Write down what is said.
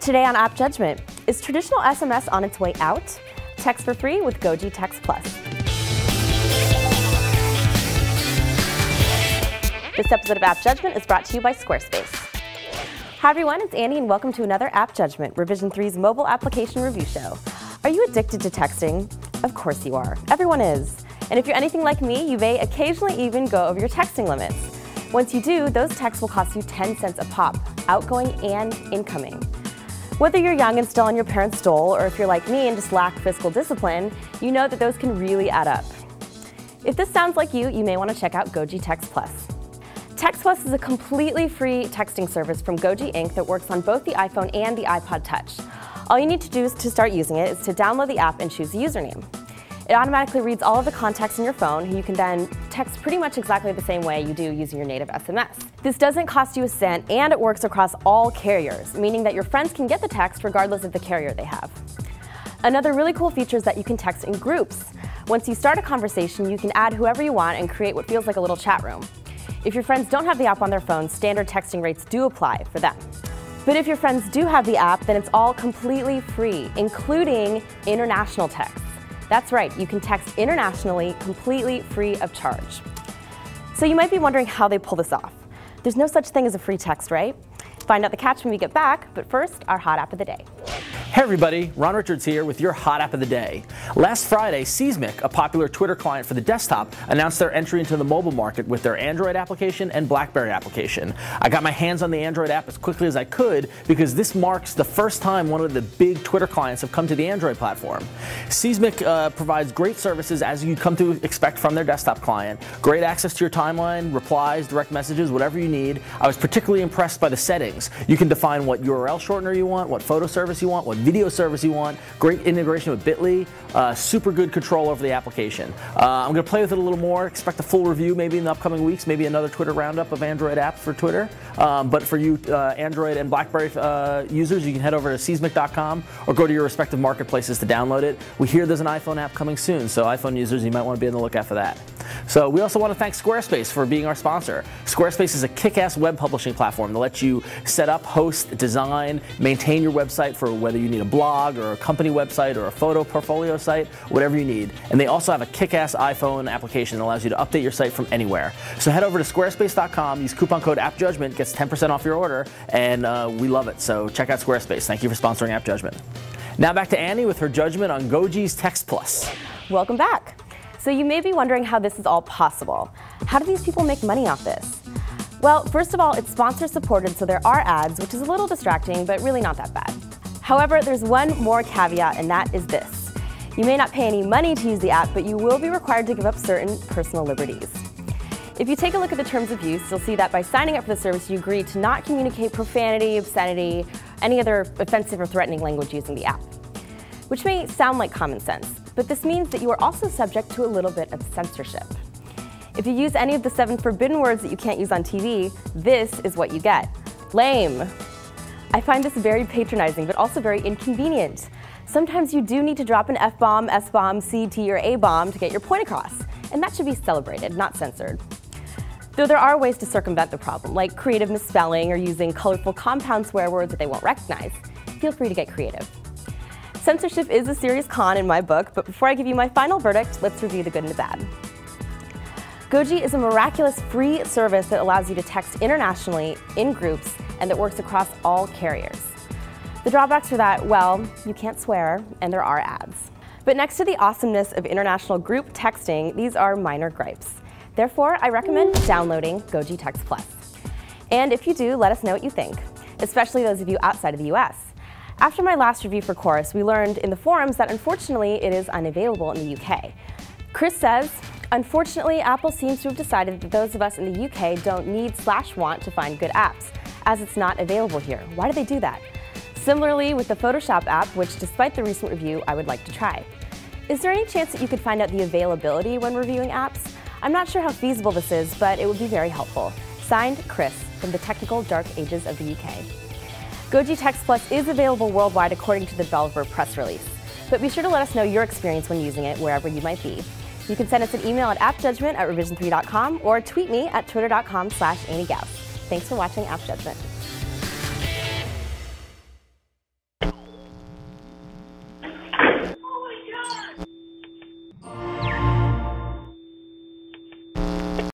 Today on App Judgment, is traditional SMS on its way out? Text for free with Gogii textPlus. This episode of App Judgment is brought to you by Squarespace. Hi everyone, it's Annie and welcome to another App Judgment, Revision 3's mobile application review show. Are you addicted to texting? Of course you are. Everyone is. And if you're anything like me, you may occasionally even go over your texting limits. Once you do, those texts will cost you 10 cents a pop, outgoing and incoming. Whether you're young and still on your parents' dole, or if you're like me and just lack fiscal discipline, you know that those can really add up. If this sounds like you, you may want to check out Gogii textPlus. textPlus is a completely free texting service from Gogii Inc. that works on both the iPhone and the iPod Touch. All you need to do to start using it is to download the app and choose a username. It automatically reads all of the contacts in your phone, and you can then text pretty much exactly the same way you do using your native SMS. This doesn't cost you a cent, and it works across all carriers, meaning that your friends can get the text regardless of the carrier they have. Another really cool feature is that you can text in groups. Once you start a conversation, you can add whoever you want and create what feels like a little chat room. If your friends don't have the app on their phones, standard texting rates do apply for them. But if your friends do have the app, then it's all completely free, including international texts. That's right, you can text internationally completely free of charge. So you might be wondering how they pull this off. There's no such thing as a free text, right? Find out the catch when we get back, but first, our hot app of the day. Hey everybody, Ron Richards here with your hot app of the day. Last Friday, Seismic, a popular Twitter client for the desktop, announced their entry into the mobile market with their Android application and BlackBerry application. I got my hands on the Android app as quickly as I could because this marks the first time one of the big Twitter clients have come to the Android platform. Seismic provides great services as you'd come to expect from their desktop client. Great access to your timeline, replies, direct messages, whatever you need. I was particularly impressed by the settings. You can define what URL shortener you want, what photo service you want, what video service you want, great integration with Bitly, super good control over the application. I'm going to play with it a little more, expect a full review maybe in the upcoming weeks, maybe another Twitter roundup of Android apps for Twitter. But for you Android and BlackBerry users, you can head over to seismic.com or go to your respective marketplaces to download it. We hear there's an iPhone app coming soon, so iPhone users, you might want to be on the lookout for that. So we also want to thank Squarespace for being our sponsor. Squarespace is a kick-ass web publishing platform that lets you set up, host, design, maintain your website for whether you need a blog or a company website or a photo portfolio site, whatever you need. And they also have a kick-ass iPhone application that allows you to update your site from anywhere. So head over to squarespace.com, use coupon code AppJudgment, gets 10% off your order, and we love it. So check out Squarespace. Thank you for sponsoring App Judgment. Now back to Annie with her judgment on Gogii's textPlus. Welcome back. So you may be wondering how this is all possible. How do these people make money off this? Well, first of all, it's sponsor supported, so there are ads, which is a little distracting, but really not that bad. However, there's one more caveat, and that is this. You may not pay any money to use the app, but you will be required to give up certain personal liberties. If you take a look at the terms of use, you'll see that by signing up for the service, you agree to not communicate profanity, obscenity, any other offensive or threatening language using the app. Which may sound like common sense, but this means that you are also subject to a little bit of censorship. If you use any of the 7 forbidden words that you can't use on TV, this is what you get. Lame. I find this very patronizing, but also very inconvenient. Sometimes you do need to drop an F-bomb, S-bomb, C, T, or A-bomb to get your point across, and that should be celebrated, not censored. Though there are ways to circumvent the problem, like creative misspelling or using colorful compound swear words that they won't recognize. Feel free to get creative. Censorship is a serious con in my book, but before I give you my final verdict, let's review the good and the bad. Gogii is a miraculous free service that allows you to text internationally in groups and that works across all carriers. The drawbacks are that, well, you can't swear and there are ads. But next to the awesomeness of international group texting, these are minor gripes. Therefore, I recommend downloading Gogii textPlus. And if you do, let us know what you think, especially those of you outside of the US. After my last review for Chorus, we learned in the forums that unfortunately it is unavailable in the UK. Chris says, unfortunately, Apple seems to have decided that those of us in the UK don't need/want to find good apps, as it's not available here. Why do they do that? Similarly with the Photoshop app, which despite the recent review, I would like to try. Is there any chance that you could find out the availability when reviewing apps? I'm not sure how feasible this is, but it would be very helpful. Signed, Chris, from the technical dark ages of the UK. Gogii textPlus is available worldwide according to the developer press release, but be sure to let us know your experience when using it wherever you might be. You can send us an email at appjudgment@revision3.com or tweet me at twitter.com/AnnieGauss. Thanks for watching AppJudgment.